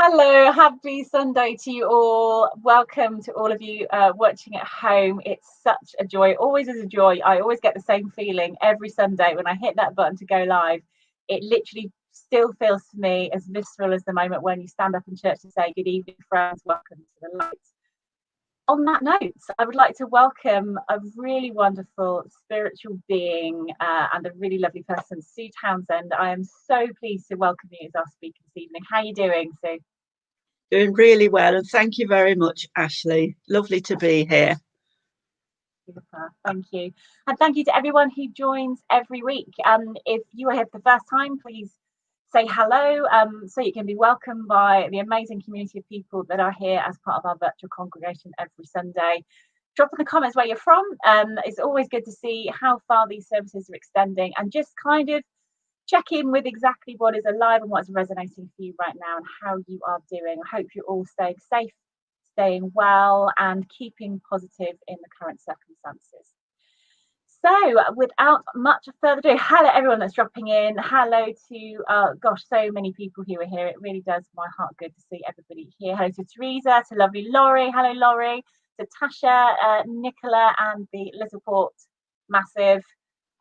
Hello, happy Sunday to you all. Welcome to all of you watching at home. It's such a joy, always is a joy. I always get the same feeling every Sunday when I hit that button to go live. It literally still feels to me as visceral as the moment when you stand up in church to say, "Good evening, friends, welcome to the light." On that note, I would like to welcome a really wonderful spiritual being and a really lovely person, Sue Townsend. I am so pleased to welcome you as our speaker this evening. How are you doing, Sue? Doing really well, and thank you very much, Ashley. Lovely to be here. Super, thank you. And thank you to everyone who joins every week. If you are here for the first time, please say hello so you can be welcomed by the amazing community of people that are here as part of our virtual congregation every Sunday. Drop in the comments where you're from. It's always good to see how far these services are extending and just kind of check in with exactly what is alive and what's resonating for you right now and how you are doing. I hope you're all staying safe, staying well, and keeping positive in the current circumstances. So without much further ado, hello everyone that's dropping in. Hello to, gosh, so many people who are here. It really does my heart good to see everybody here. Hello to Teresa, to lovely Laurie. Hello, Laurie. To Tasha, Nicola, and the Littleport Massive.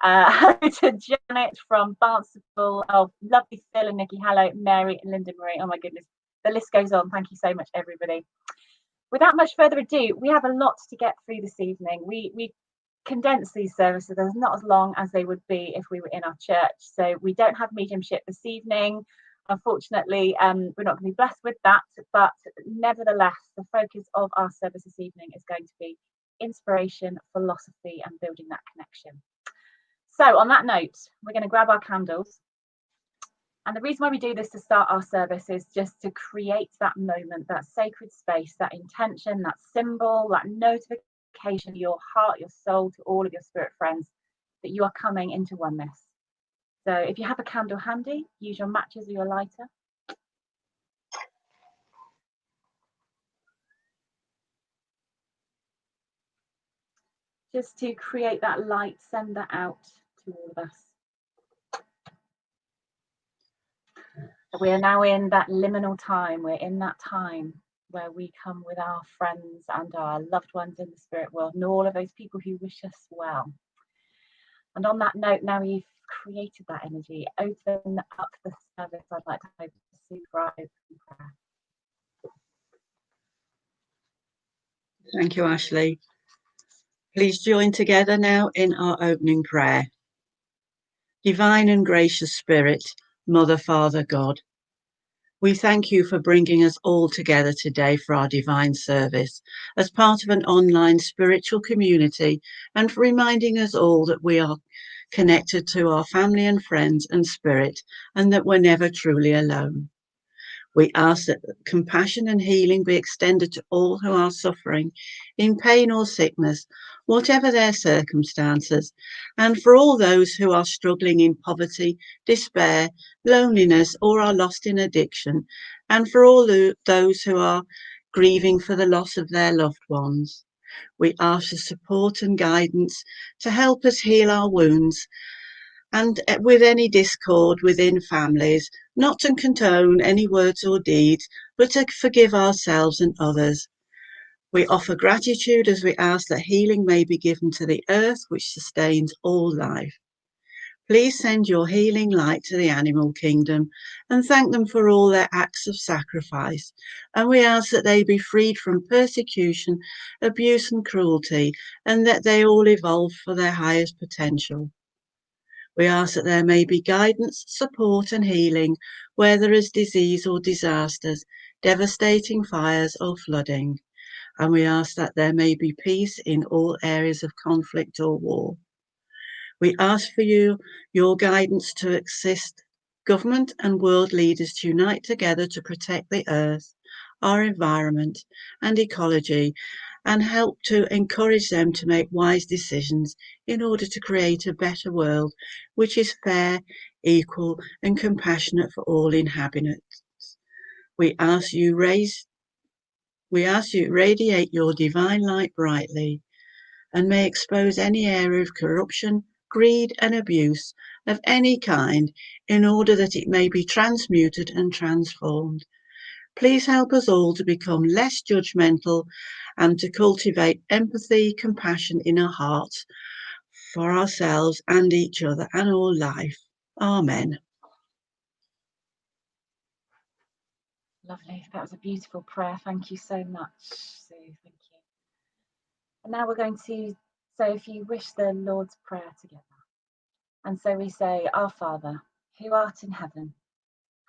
Hello to Janet from Barnstable. Oh, lovely Phil and Nikki. Hello, Mary and Linda Marie. Oh my goodness, the list goes on. Thank you so much, everybody. Without much further ado, we have a lot to get through this evening. We condense these services. They're not as long as they would be if we were in our church. So we don't have mediumship this evening. Unfortunately, we're not going to be blessed with that. But nevertheless, the focus of our service this evening is going to be inspiration, philosophy, and building that connection. So on that note, we're going to grab our candles. And the reason why we do this to start our service is just to create that moment, that sacred space, that intention, that symbol, that notification to your heart, your soul, to all of your spirit friends that you are coming into oneness. So if you have a candle handy, use your matches or your lighter. Just to create that light, send that out to all of us. We are now in that liminal time. We're in that time where we come with our friends and our loved ones in the spirit world and all of those people who wish us well. And on that note, now you've created that energy, open up the service. I'd like to open Sue for our open prayer. Thank you, Ashley. Please join together now in our opening prayer. Divine and gracious Spirit, Mother, Father, God, we thank you for bringing us all together today for our divine service as part of an online spiritual community and for reminding us all that we are connected to our family and friends and spirit and that we're never truly alone. We ask that compassion and healing be extended to all who are suffering in pain or sickness, whatever their circumstances, and for all those who are struggling in poverty, despair, loneliness, or are lost in addiction, and for all those who are grieving for the loss of their loved ones. We ask for support and guidance to help us heal our wounds and with any discord within families, not to condone any words or deeds, but to forgive ourselves and others. We offer gratitude as we ask that healing may be given to the earth which sustains all life. Please send your healing light to the animal kingdom and thank them for all their acts of sacrifice. And we ask that they be freed from persecution, abuse and cruelty, and that they all evolve for their highest potential. We ask that there may be guidance, support and healing where there is disease or disasters, devastating fires or flooding. And we ask that there may be peace in all areas of conflict or war. We ask for your guidance to assist government and world leaders to unite together to protect the earth, our environment and ecology, and help to encourage them to make wise decisions in order to create a better world which is fair, equal and compassionate for all inhabitants. We ask you radiate your divine light brightly and may expose any area of corruption, greed and abuse of any kind in order that it may be transmuted and transformed. Please help us all to become less judgmental and to cultivate empathy, compassion in our hearts for ourselves and each other and all life. Amen. Lovely. That was a beautiful prayer. Thank you so much, Sue. Thank you. And now we're going to say, if you wish, the Lord's Prayer together. And so we say, Our Father, who art in heaven,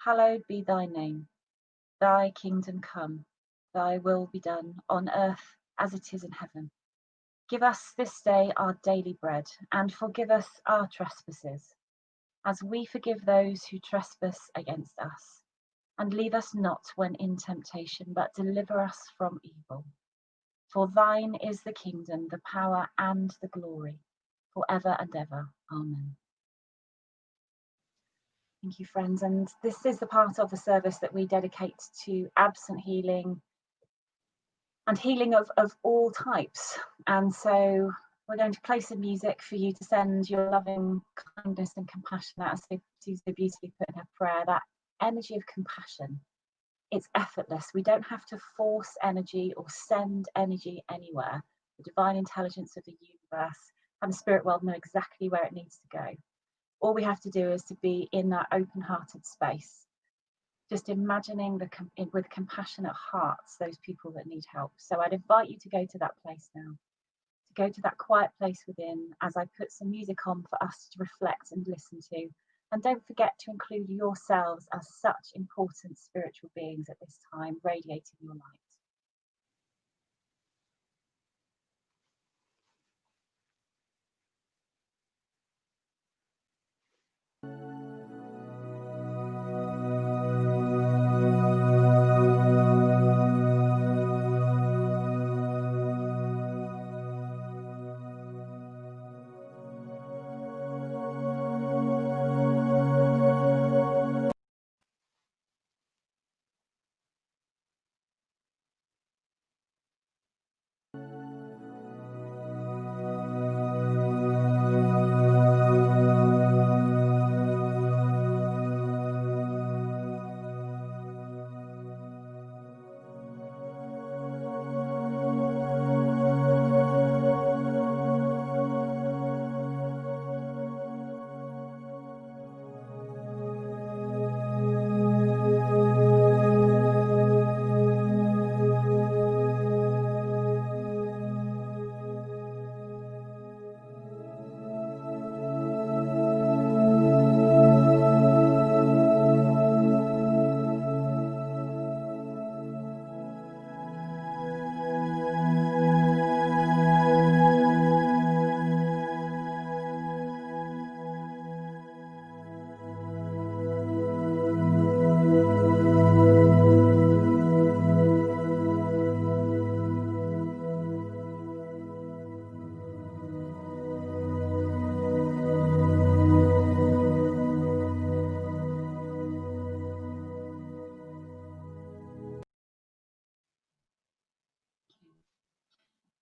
hallowed be thy name. Thy kingdom come, thy will be done on earth as it is in heaven. Give us this day our daily bread, and forgive us our trespasses, as we forgive those who trespass against us. And lead us not when in temptation, but deliver us from evil. For thine is the kingdom, the power, and the glory, forever and ever. Amen. Thank you, friends. And this is the part of the service that we dedicate to absent healing and healing of all types. And so we're going to play some music for you to send your loving kindness and compassion out, as Sue so beautifully put in her prayer, that energy of compassion. It's effortless. We don't have to force energy or send energy anywhere. The divine intelligence of the universe and the spirit world know exactly where it needs to go. All we have to do is to be in that open-hearted space, just imagining with compassionate hearts those people that need help. So I'd invite you to go to that place now, to go to that quiet place within, as I put some music on for us to reflect and listen to. And don't forget to include yourselves as such important spiritual beings at this time, radiating your light.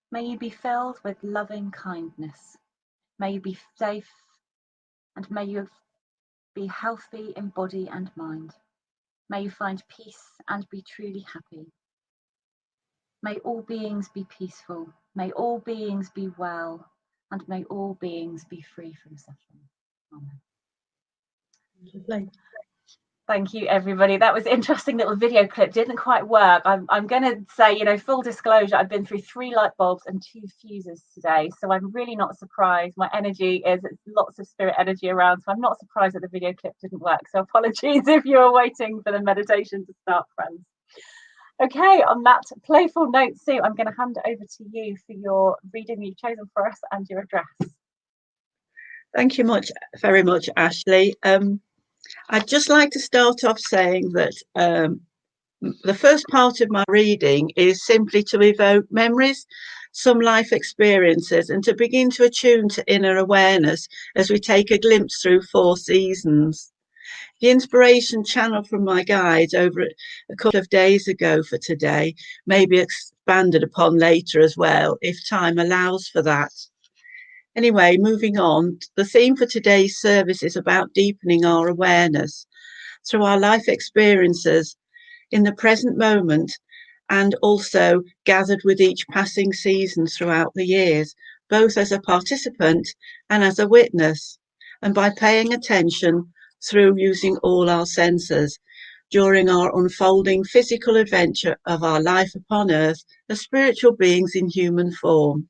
May you be filled with loving kindness. May you be safe, and may you be healthy in body and mind. May you find peace and be truly happy. May all beings be peaceful. May all beings be well, and may all beings be free from suffering. Amen. Lovely. Thank you, everybody. That was an interesting little video clip. Didn't quite work. I'm going to say, full disclosure, I've been through 3 light bulbs and 2 fuses today. So I'm really not surprised. My energy is lots of spirit energy around. So I'm not surprised that the video clip didn't work. So apologies if you're waiting for the meditation to start, friends. Okay, on that playful note, Sue, I'm going to hand it over to you for your reading you've chosen for us and your address. Thank you very much, Ashley. I'd just like to start off saying that the first part of my reading is simply to evoke memories, some life experiences, and to begin to attune to inner awareness as we take a glimpse through 4 seasons. The inspiration channeled from my guides over a couple of days ago for today may be expanded upon later as well, if time allows for that. Anyway, moving on, the theme for today's service is about deepening our awareness through our life experiences. in the present moment, and also gathered with each passing season throughout the years, both as a participant and as a witness, and by paying attention through using all our senses during our unfolding physical adventure of our life upon earth as spiritual beings in human form.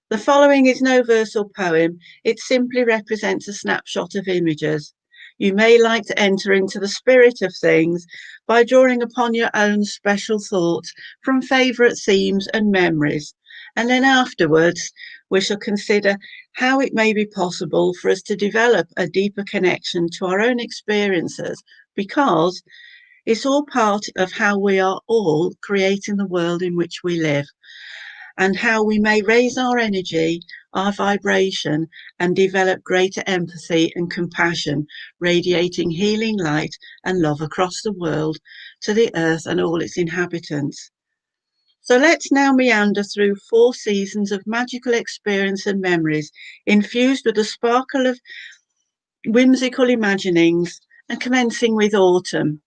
The following is no verse or poem, it simply represents a snapshot of images. You may like to enter into the spirit of things by drawing upon your own special thoughts from favourite themes and memories, and then afterwards we shall consider how it may be possible for us to develop a deeper connection to our own experiences, because it's all part of how we are all creating the world in which we live, and how we may raise our energy, our vibration, and develop greater empathy and compassion, radiating healing light and love across the world to the earth and all its inhabitants. So let's now meander through 4 seasons of magical experience and memories, infused with a sparkle of whimsical imaginings, and commencing with autumn.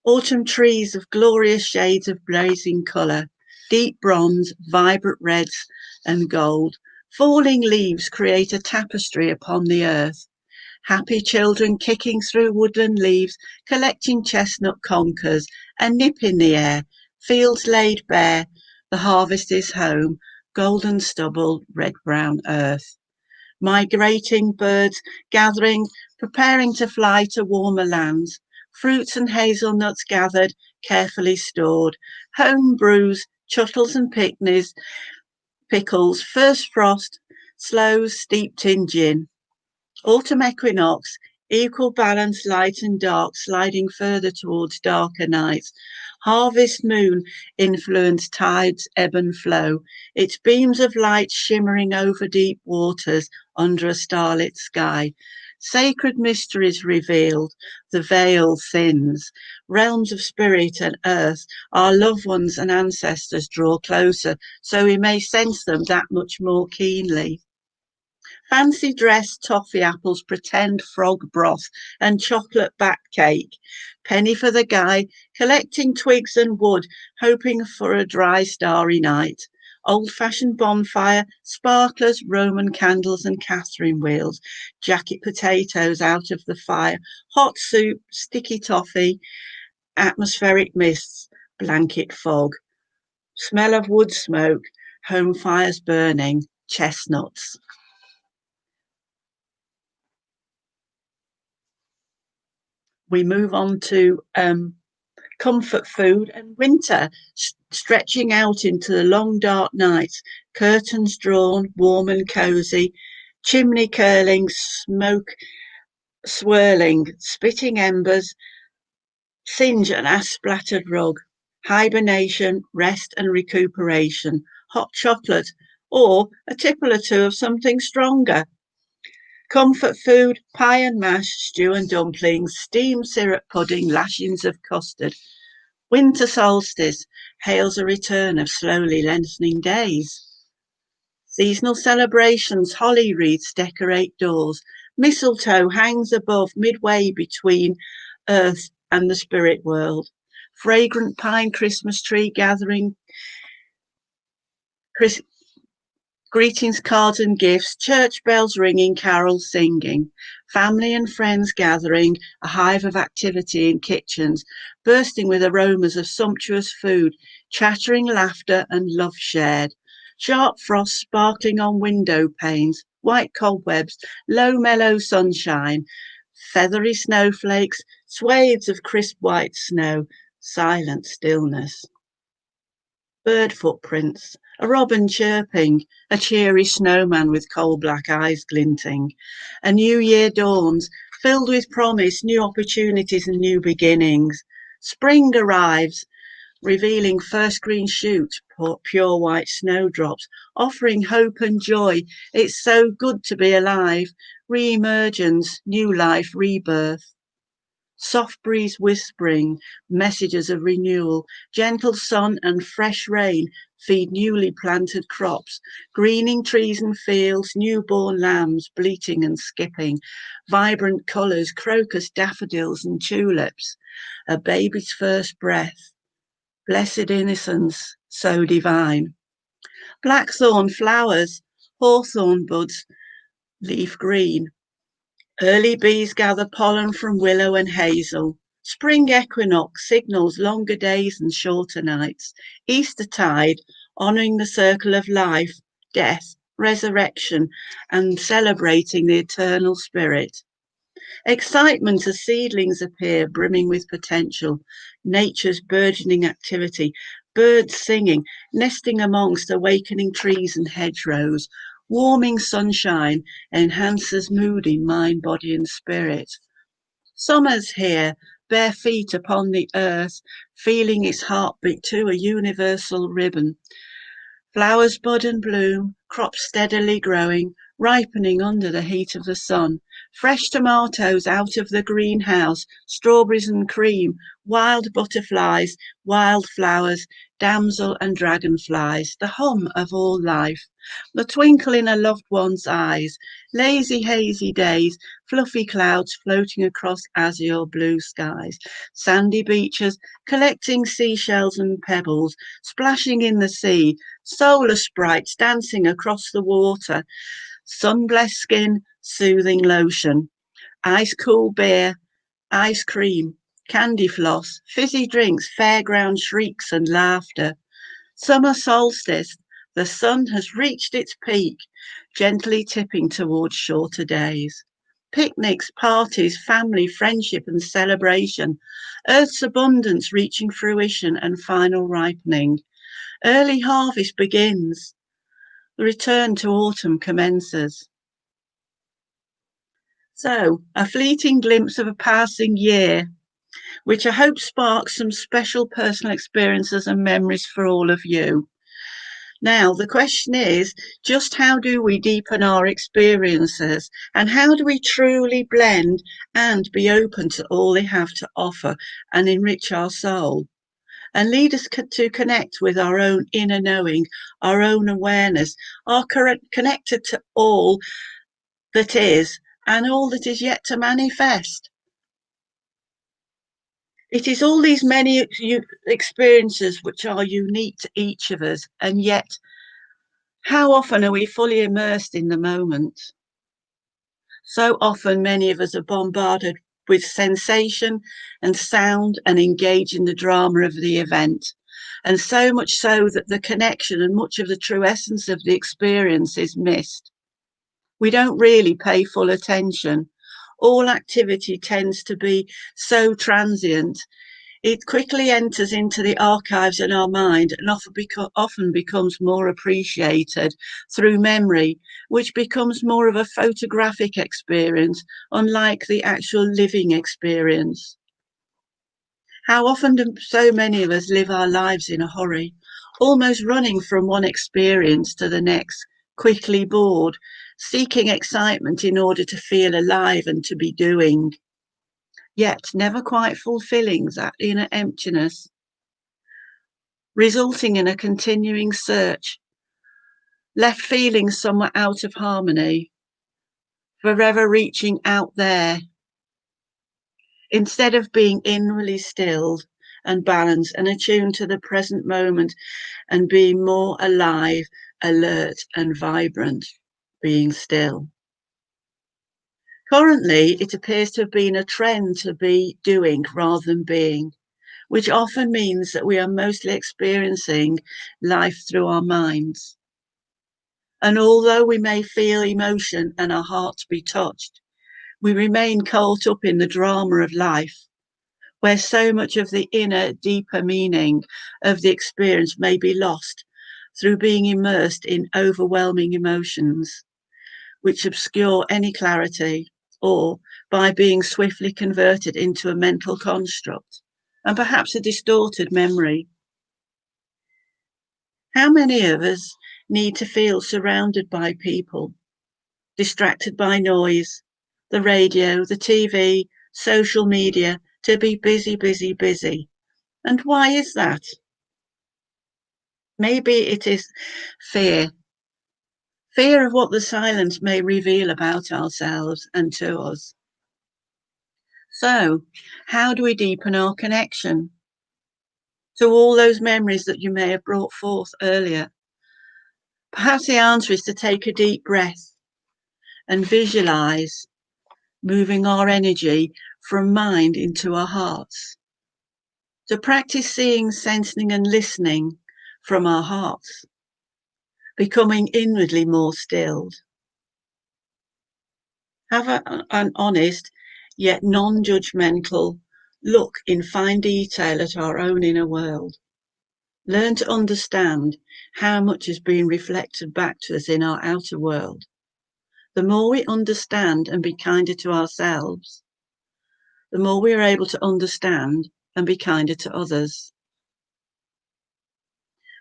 Autumn trees of glorious shades of blazing colour, deep bronze, vibrant reds and gold. Falling leaves create a tapestry upon the earth. Happy children kicking through woodland leaves, collecting chestnut conkers, a nip in the air, fields laid bare, the harvest is home, golden stubble, red-brown earth. Migrating birds gathering, preparing to fly to warmer lands. Fruits and hazelnuts gathered, carefully stored. Home brews, chuttles and pickles, first frost, sloes steeped in gin. Autumn equinox, equal balance light and dark, sliding further towards darker nights. Harvest moon influence tides ebb and flow, its beams of light shimmering over deep waters under a starlit sky. Sacred mysteries revealed, the veil thins. Realms of spirit and earth, our loved ones and ancestors draw closer, so we may sense them that much more keenly. Fancy dressed toffee apples, pretend frog broth, and chocolate bat cake. Penny for the guy, collecting twigs and wood, hoping for a dry, starry night. Old-fashioned bonfire, sparklers, Roman candles and Catherine wheels. Jacket potatoes out of the fire, hot soup, sticky toffee, atmospheric mists, blanket fog. Smell of wood smoke, home fires burning, chestnuts. We move on to comfort food and winter, stretching out into the long dark nights, curtains drawn, warm and cosy, chimney curling, smoke swirling, spitting embers, singe and ash-splattered rug, hibernation, rest and recuperation, hot chocolate, or a tipple or two of something stronger. Comfort food, pie and mash, stew and dumplings, steamed syrup pudding, lashings of custard. Winter solstice hails a return of slowly lengthening days. Seasonal celebrations, holly wreaths decorate doors. Mistletoe hangs above, midway between earth and the spirit world. Fragrant pine Christmas tree gathering greetings, cards and gifts, church bells ringing, carols singing, family and friends gathering, a hive of activity in kitchens, bursting with aromas of sumptuous food, chattering laughter and love shared, sharp frost sparkling on window panes, white cobwebs, low mellow sunshine, feathery snowflakes, swathes of crisp white snow, silent stillness. Bird footprints, a robin chirping, a cheery snowman with coal-black eyes glinting. A new year dawns, filled with promise, new opportunities and new beginnings. Spring arrives, revealing first green shoots, pure white snowdrops, offering hope and joy. It's so good to be alive. Re-emergence, new life, rebirth. Soft breeze whispering messages of renewal, gentle sun and fresh rain feed newly planted crops, greening trees and fields, newborn lambs bleating and skipping, vibrant colours, crocus, daffodils and tulips, a baby's first breath, blessed innocence so divine. Blackthorn flowers, hawthorn buds, leaf green. Early bees gather pollen from willow and hazel. Spring equinox signals longer days and shorter nights. Eastertide, honouring the circle of life, death, resurrection, and celebrating the eternal spirit. Excitement as seedlings appear, brimming with potential. Nature's burgeoning activity. Birds singing, nesting amongst awakening trees and hedgerows. Warming sunshine enhances mood in mind, body, and spirit. Summer's here, bare feet upon the earth, feeling its heartbeat to a universal rhythm. Flowers bud and bloom, crops steadily growing, ripening under the heat of the sun. Fresh tomatoes out of the greenhouse, strawberries and cream, wild butterflies, wild flowers, damsel and dragonflies, the hum of all life, the twinkle in a loved one's eyes, lazy hazy days, fluffy clouds floating across azure blue skies, sandy beaches, collecting seashells and pebbles, splashing in the sea, solar sprites dancing across the water, sun-blessed skin, soothing lotion, ice-cool beer, ice cream, candy floss, fizzy drinks, fairground shrieks and laughter. Summer solstice, the sun has reached its peak, gently tipping towards shorter days. Picnics, parties, family, friendship and celebration, Earth's abundance reaching fruition and final ripening. Early harvest begins. The return to autumn commences. So, a fleeting glimpse of a passing year, which I hope sparks some special personal experiences and memories for all of you. Now, the question is, just how do we deepen our experiences and how do we truly blend and be open to all they have to offer and enrich our soul and lead us to connect with our own inner knowing, our own awareness, are connected to all that is and all that is yet to manifest. It is all these many experiences which are unique to each of us, and yet how often are we fully immersed in the moment? So often many of us are bombarded with sensation and sound and engage in the drama of the event. And so much so that the connection and much of the true essence of the experience is missed. We don't really pay full attention. All activity tends to be so transient. It quickly enters into the archives in our mind and often becomes more appreciated through memory, which becomes more of a photographic experience, unlike the actual living experience. How often do so many of us live our lives in a hurry, almost running from one experience to the next, quickly bored, seeking excitement in order to feel alive and to be doing, yet never quite fulfilling that inner emptiness, resulting in a continuing search, left feeling somewhat out of harmony, forever reaching out there, instead of being inwardly stilled and balanced and attuned to the present moment and being more alive, alert and vibrant, being still. Currently, it appears to have been a trend to be doing rather than being, which often means that we are mostly experiencing life through our minds. And although we may feel emotion and our hearts be touched, we remain caught up in the drama of life, where so much of the inner, deeper meaning of the experience may be lost through being immersed in overwhelming emotions, which obscure any clarity, or by being swiftly converted into a mental construct and perhaps a distorted memory. How many of us need to feel surrounded by people, distracted by noise, the radio, the TV, social media, to be busy, busy, busy. And why is that? Maybe it is fear. Fear of what the silence may reveal about ourselves and to us. So, how do we deepen our connection to all those memories that you may have brought forth earlier? Perhaps the answer is to take a deep breath and visualize moving our energy from mind into our hearts. To practice seeing, sensing, and listening from our hearts, becoming inwardly more stilled. Have an honest yet non-judgmental look in fine detail at our own inner world. Learn to understand how much is being reflected back to us in our outer world. The more we understand and be kinder to ourselves, the more we are able to understand and be kinder to others.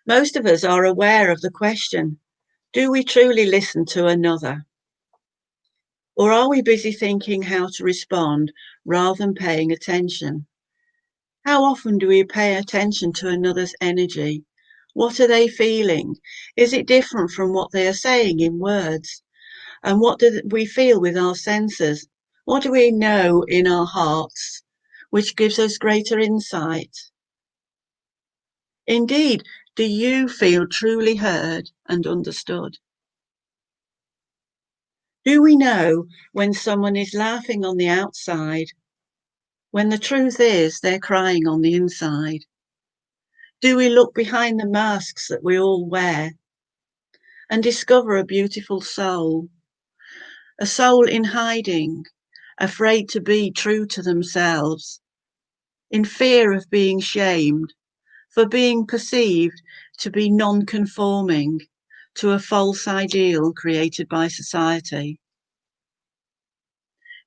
Most of us are aware of the question, do we truly listen to another? Or are we busy thinking how to respond rather than paying attention? How often do we pay attention to another's energy? What are they feeling? Is it different from what they are saying in words? And what do we feel with our senses? What do we know in our hearts, which gives us greater insight? Indeed, do you feel truly heard and understood? Do we know when someone is laughing on the outside, when the truth is they're crying on the inside? Do we look behind the masks that we all wear and discover a beautiful soul, a soul in hiding, afraid to be true to themselves, in fear of being shamed, for being perceived to be non-conforming to a false ideal created by society?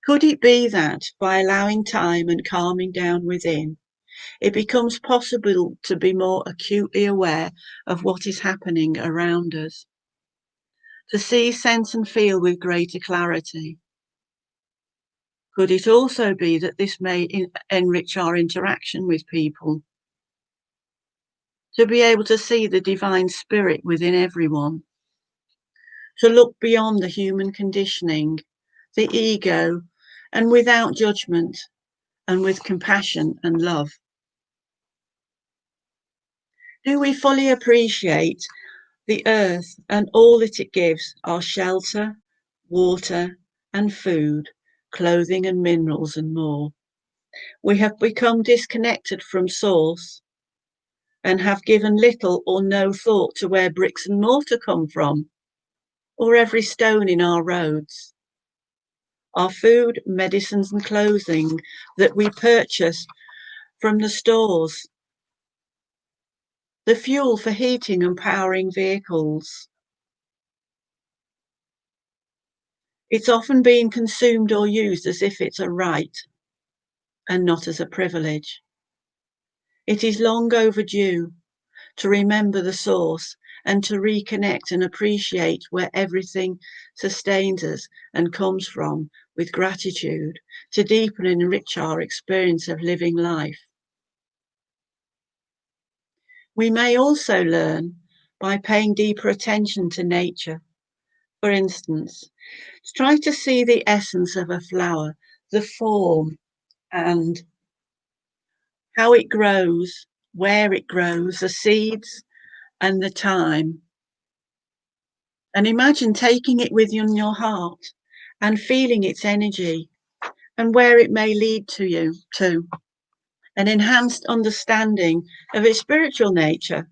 Could it be that by allowing time and calming down within, it becomes possible to be more acutely aware of what is happening around us, to see, sense and feel with greater clarity? Could it also be that this may enrich our interaction with people, to be able to see the divine spirit within everyone, to look beyond the human conditioning, the ego, and without judgment, and with compassion and love? Do we fully appreciate the earth and all that it gives, our shelter, water and food, clothing and minerals and more? We have become disconnected from source and have given little or no thought to where bricks and mortar come from, or every stone in our roads. Our food, medicines and clothing that we purchase from the stores, the fuel for heating and powering vehicles. It's often being consumed or used as if it's a right and not as a privilege. It is long overdue to remember the source and to reconnect and appreciate where everything sustains us and comes from with gratitude, to deepen and enrich our experience of living life. We may also learn by paying deeper attention to nature. For instance, try to see the essence of a flower, the form and how it grows, where it grows, the seeds and the time. And imagine taking it within your heart and feeling its energy and where it may lead to you to an enhanced understanding of its spiritual nature,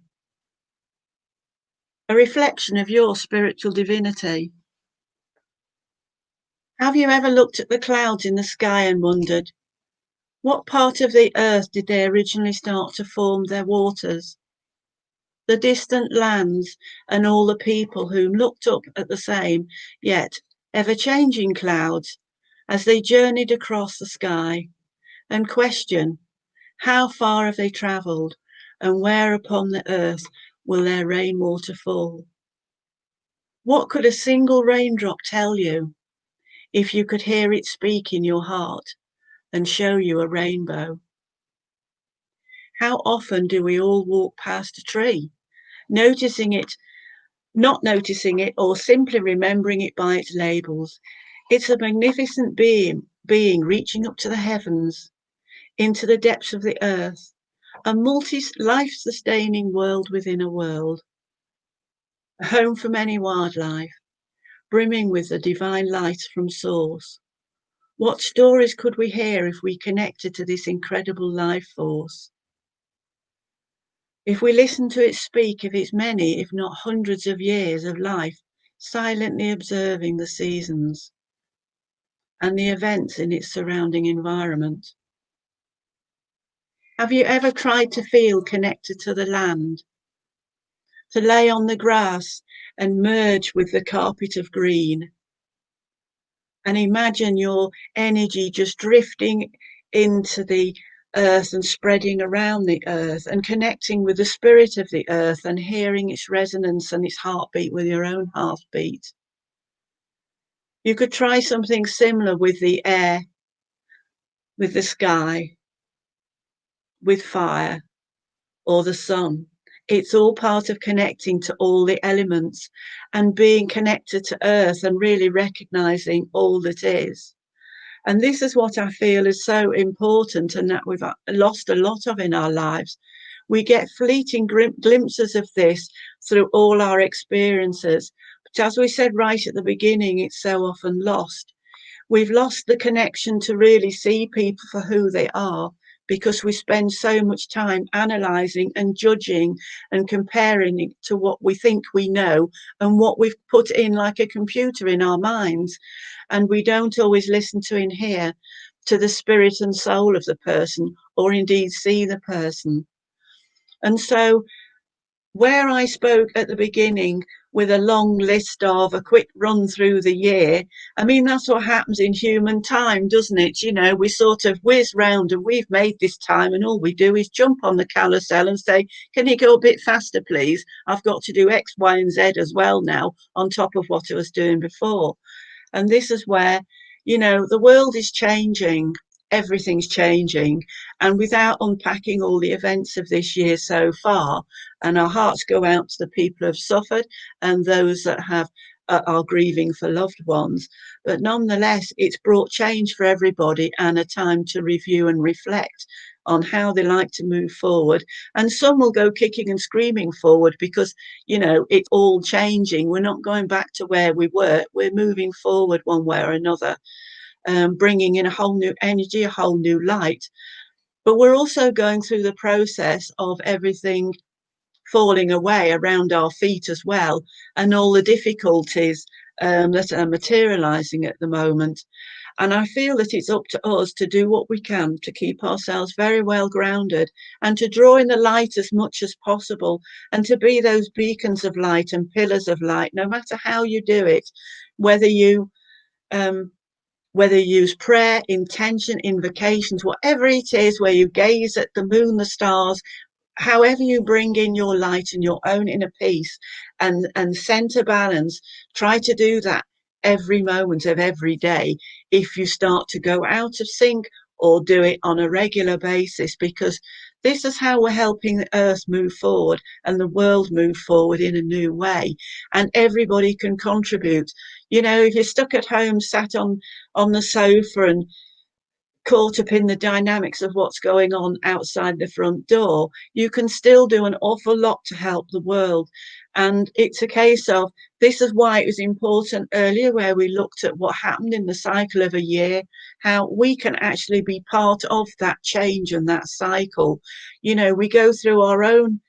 a reflection of your spiritual divinity. Have you ever looked at the clouds in the sky and wondered, what part of the earth did they originally start to form their waters? The distant lands and all the people who looked up at the same, yet ever-changing clouds as they journeyed across the sky, and question, how far have they travelled, and where upon the earth will their rainwater fall? What could a single raindrop tell you if you could hear it speak in your heart and show you a rainbow. How often do we all walk past a tree, noticing it, not noticing it, or simply remembering it by its labels? It's a magnificent being reaching up to the heavens, into the depths of the earth, a multi-life-sustaining world within a world, a home for many wildlife, brimming with the divine light from source. What stories could we hear if we connected to this incredible life force? If we listened to it speak of its many, if not hundreds of years of life, silently observing the seasons and the events in its surrounding environment. Have you ever tried to feel connected to the land? To lay on the grass and merge with the carpet of green? And imagine your energy just drifting into the earth and spreading around the earth and connecting with the spirit of the earth and hearing its resonance and its heartbeat with your own heartbeat. You could try something similar with the air, with the sky, with fire, or the sun. It's all part of connecting to all the elements and being connected to earth and really recognizing all that is. And this is what I feel is so important and that we've lost a lot of in our lives. We get fleeting glimpses of this through all our experiences. But as we said right at the beginning, it's so often lost. We've lost the connection to really see people for who they are because we spend so much time analysing and judging and comparing it to what we think we know and what we've put in like a computer in our minds. And we don't always listen to and hear to the spirit and soul of the person or indeed see the person. And so where I spoke at the beginning with a long list of a quick run through the year, I mean, that's what happens in human time, doesn't it? You know, we sort of whiz round and we've made this time and all we do is jump on the carousel and say, can you go a bit faster, please? I've got to do X, Y, and Z as well now on top of what I was doing before. And this is where, you know, the world is changing. Everything's changing. And without unpacking all the events of this year so far, and our hearts go out to the people who have suffered and those that have are grieving for loved ones. But nonetheless, it's brought change for everybody and a time to review and reflect on how they like to move forward. And some will go kicking and screaming forward because, you know, it's all changing. We're not going back to where we were. We're moving forward one way or another, bringing in a whole new energy, a whole new light. But we're also going through the process of everything falling away around our feet as well, and all the difficulties that are materializing at the moment. And I feel that it's up to us to do what we can to keep ourselves very well grounded and to draw in the light as much as possible and to be those beacons of light and pillars of light, no matter how you do it, whether you use prayer, intention, invocations, whatever it is, where you gaze at the moon, the stars, however you bring in your light and your own inner peace and center balance, try to do that every moment of every day if you start to go out of sync, or do it on a regular basis, because this is how we're helping the earth move forward and the world move forward in a new way, and everybody can contribute. You know, if you're stuck at home sat on the sofa and caught up in the dynamics of what's going on outside the front door, you can still do an awful lot to help the world. And it's a case of, this is why it was important earlier where we looked at what happened in the cycle of a year, how we can actually be part of that change and that cycle. You know, we go through our own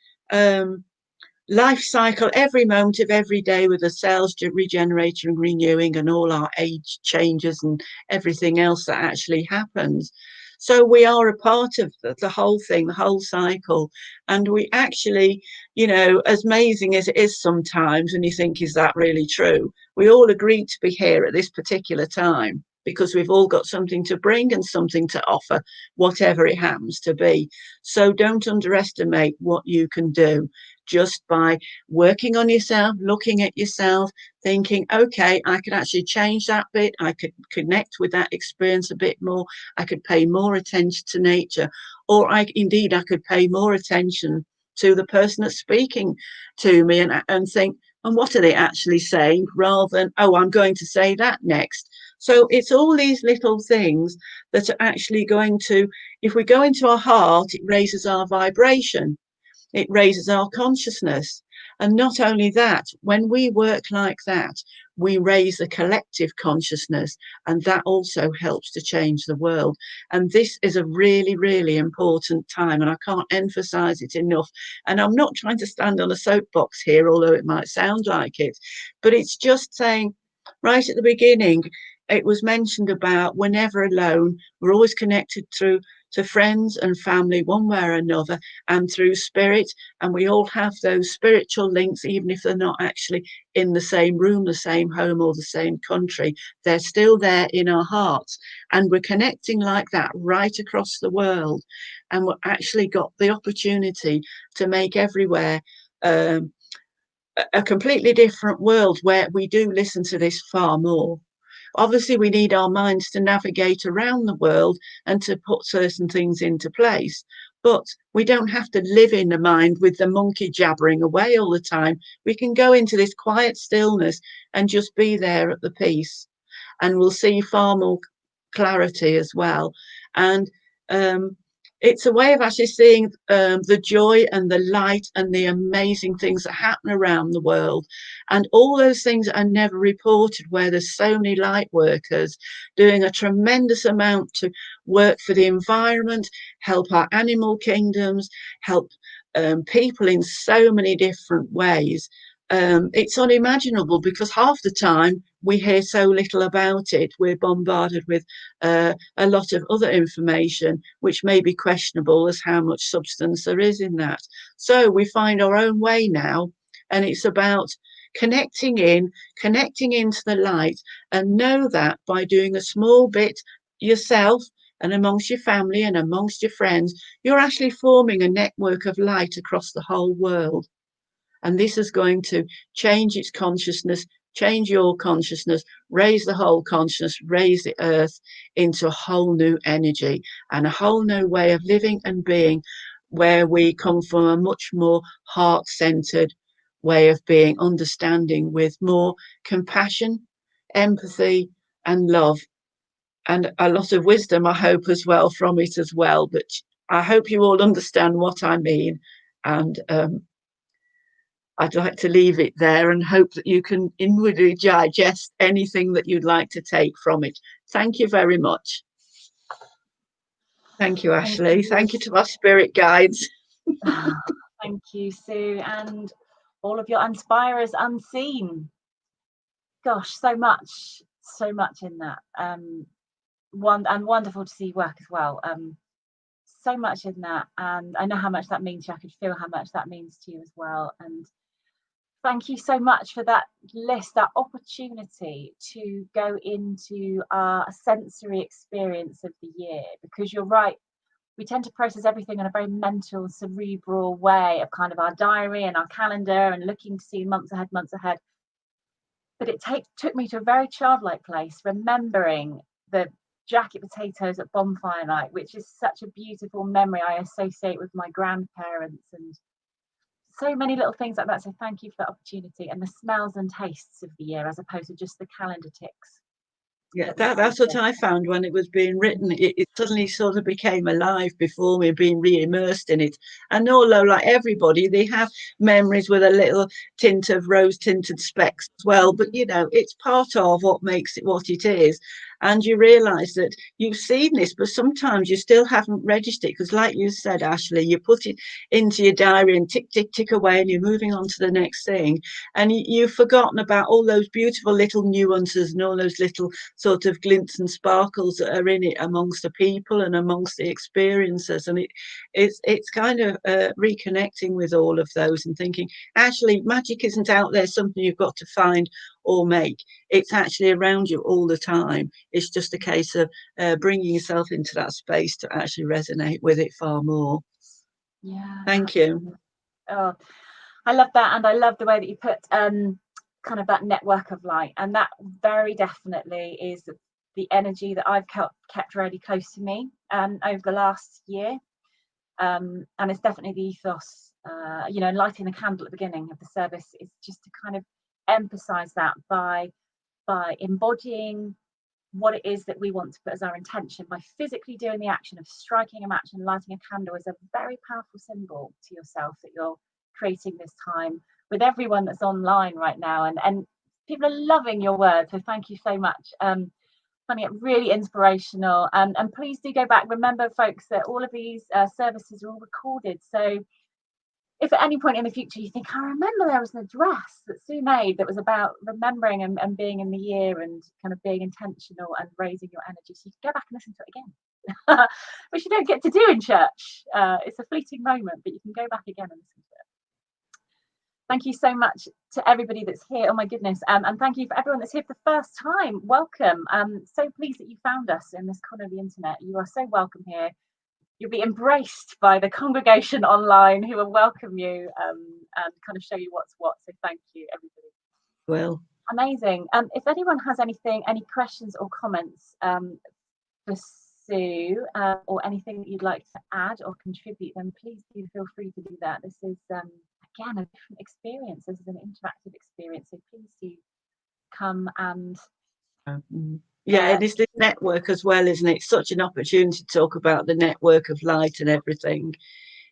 life cycle every moment of every day with the cells regenerating and renewing and all our age changes and everything else that actually happens. So we are a part of the whole thing, the whole cycle. And we actually, you know, as amazing as it is sometimes, and you think, is that really true? We all agreed to be here at this particular time because we've all got something to bring and something to offer, whatever it happens to be. So don't underestimate what you can do. just by working on yourself, looking at yourself, thinking, okay, I could actually change that bit. I could connect with that experience a bit more. I could pay more attention to nature, or I could pay more attention to the person that's speaking to me and think, and what are they actually saying, rather than, oh, I'm going to say that next. So it's all these little things that are actually going to, if we go into our heart, it raises our vibration, it raises our consciousness. And not only that, when we work like that, we raise the collective consciousness, and that also helps to change the world. And this is a really, really important time, and I can't emphasize it enough. And I'm not trying to stand on a soapbox here, although it might sound like it, but it's just saying, right at the beginning, it was mentioned about we're never alone. We're always connected through to friends and family, one way or another, and through spirit. And we all have those spiritual links, even if they're not actually in the same room, the same home, or the same country. They're still there in our hearts. And we're connecting like that right across the world. And we've actually got the opportunity to make everywhere a completely different world where we do listen to this far more. Obviously, we need our minds to navigate around the world and to put certain things into place. But we don't have to live in the mind with the monkey jabbering away all the time. We can go into this quiet stillness and just be there at the peace. And we'll see far more clarity as well. And it's a way of actually seeing the joy and the light and the amazing things that happen around the world. And all those things are never reported, where there's so many light workers doing a tremendous amount to work for the environment, help our animal kingdoms, help people in so many different ways. It's unimaginable, because half the time we hear so little about it. We're bombarded with a lot of other information, which may be questionable as how much substance there is in that. So we find our own way now, and it's about connecting into the light, and know that by doing a small bit yourself and amongst your family and amongst your friends, you're actually forming a network of light across the whole world. And this is going to change its consciousness, change your consciousness, raise the whole consciousness, raise the earth into a whole new energy and a whole new way of living and being, where we come from a much more heart-centered way of being, understanding, with more compassion, empathy, and love, and a lot of wisdom, I hope, as well from it as well. But I hope you all understand what I mean. And I'd like to leave it there and hope that you can inwardly digest anything that you'd like to take from it. Thank you very much. Thank you, Ashley. Thank you to our spirit guides. Thank you, Sue, and all of your inspirers unseen. Gosh, so much in that. Wonderful to see work as well. So much in that, and I know how much that means to you. I could feel how much that means to you as well. And thank you so much for that list, that opportunity to go into our sensory experience of the year, because you're right, we tend to process everything in a very mental, cerebral way of kind of our diary and our calendar and looking to see months ahead. But it took me to a very childlike place, remembering the jacket potatoes at bonfire night, which is such a beautiful memory I associate with my grandparents, and so many little things like that. So thank you for the opportunity, and the smells and tastes of the year as opposed to just the calendar ticks. Yeah, that's what I found when it was being written. It suddenly sort of became alive before me, being re-immersed in it. And although, like everybody, they have memories with a little tint of rose-tinted specks as well. But, you know, it's part of what makes it what it is. And you realise that you've seen this, but sometimes you still haven't registered it. Because like you said, Ashley, you put it into your diary and tick, tick, tick away, and you're moving on to the next thing. And you've forgotten about all those beautiful little nuances and all those little sort of glints and sparkles that are in it amongst the people and amongst the experiences. And it's kind of reconnecting with all of those and thinking, actually, magic isn't out there, something you've got to find or make. It's actually around you all the time. It's just a case of bringing yourself into that space to actually resonate with it far more. Yeah. Thank you. Oh, I love that, and I love the way that you put kind of that network of light, and that very definitely is the energy that I've kept really close to me over the last year, and it's definitely the ethos. Lighting the candle at the beginning of the service is just to kind of emphasize that by embodying what it is that we want to put as our intention, by physically doing the action of striking a match and lighting a candle, is a very powerful symbol to yourself that you're creating this time with everyone that's online right now, and people are loving your words, so thank you so much. Finding it really inspirational, and please do go back. Remember, folks, that all of these services are all recorded, so if at any point in the future you think, I remember there was an address that Sue made that was about remembering and being in the year and kind of being intentional and raising your energy, so you can go back and listen to it again, which you don't get to do in church. It's a fleeting moment, but you can go back again and listen to it. Thank you so much to everybody that's here. Oh my goodness. And thank you for everyone that's here for the first time. Welcome. So pleased that you found us in this corner of the internet. You are so welcome here. You'll be embraced by the congregation online who will welcome you and kind of show you what's what. So thank you, everybody. Well, amazing. If anyone has any questions or comments for Sue, or anything that you'd like to add or contribute, then please do feel free to do that. This is again a different experience. This is an interactive experience, so please do come and and it's this network as well, isn't it? It's such an opportunity to talk about the network of light and everything,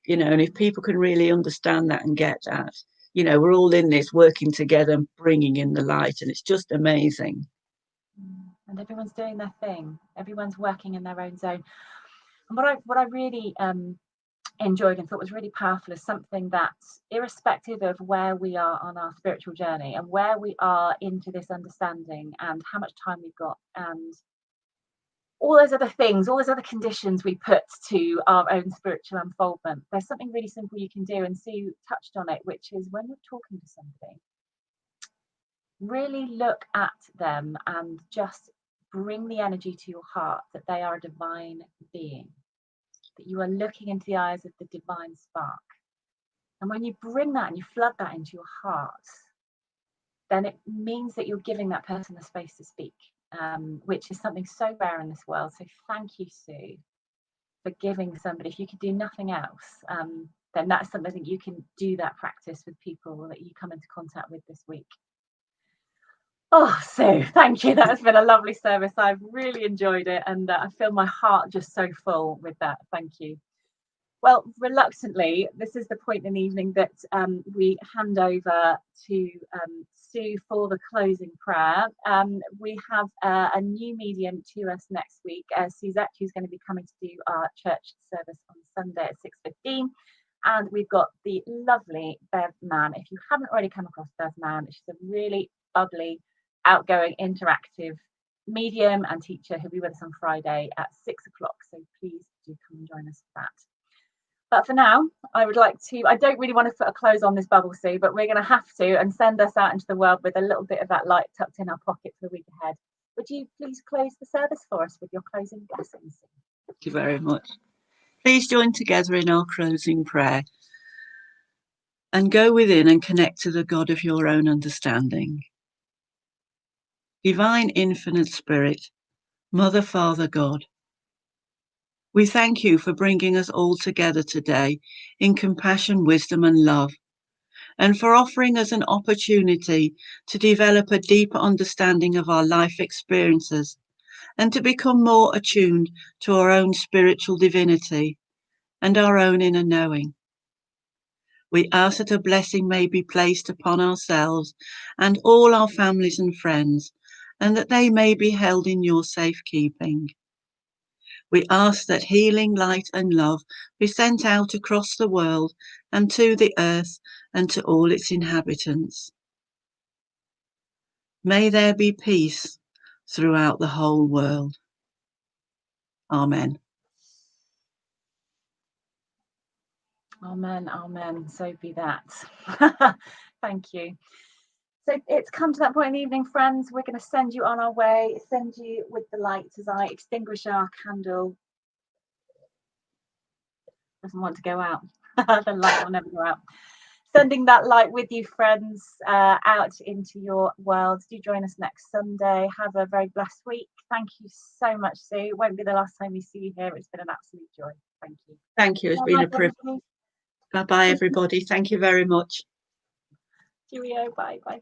and if people can really understand that and get that, we're all in this working together and bringing in the light, and it's just amazing. And everyone's doing their thing. Everyone's working in their own zone. And what I really enjoyed and thought was really powerful is something that, irrespective of where we are on our spiritual journey and where we are into this understanding and how much time we've got and all those other things, all those other conditions we put to our own spiritual unfoldment, there's something really simple you can do, and Sue touched on it, which is when you're talking to somebody, really look at them and just bring the energy to your heart that they are a divine being, that you are looking into the eyes of the divine spark. And when you bring that and you flood that into your heart, then it means that you're giving that person the space to speak, which is something so rare in this world. So thank you, Sue, for giving somebody. If you could do nothing else, then that's something that you can do, that practice with people that you come into contact with this week. Oh, Sue, thank you. That has been a lovely service. I've really enjoyed it, and I feel my heart just so full with that. Thank you. Well, reluctantly, this is the point in the evening that we hand over to Sue for the closing prayer. We have a new medium to us next week, Suzette, who's going to be coming to do our church service on Sunday at 6:15. And we've got the lovely Bev Mann. If you haven't already come across Bev Mann, she's a really bubbly, outgoing, interactive medium and teacher who'll be with us on Friday at 6 o'clock. So please do come and join us for that. But for now, I don't really want to put a close on this bubble, Sue, but we're going to have to, and send us out into the world with a little bit of that light tucked in our pocket for the week ahead. Would you please close the service for us with your closing blessings? Thank you very much. Please join together in our closing prayer and go within and connect to the God of your own understanding. Divine Infinite Spirit, Mother, Father, God, we thank you for bringing us all together today in compassion, wisdom, and love, and for offering us an opportunity to develop a deeper understanding of our life experiences and to become more attuned to our own spiritual divinity and our own inner knowing. We ask that a blessing may be placed upon ourselves and all our families and friends, and that they may be held in your safekeeping. We ask that healing, light and love be sent out across the world and to the earth and to all its inhabitants. May there be peace throughout the whole world. Amen. Amen, amen. So be that. Thank you. So it's come to that point in the evening, friends. We're going to send you on our way, send you with the light as I extinguish our candle. Doesn't want to go out. The light will never go out. sending that light with you, friends, out into your world. Do join us next Sunday. Have a very blessed week. Thank you so much, Sue. It won't be the last time we see you here. It's been an absolute joy. Thank you. Thank you. It's been a privilege. Bye bye, everybody. Thank you very much. Cheerio. Bye. Bye.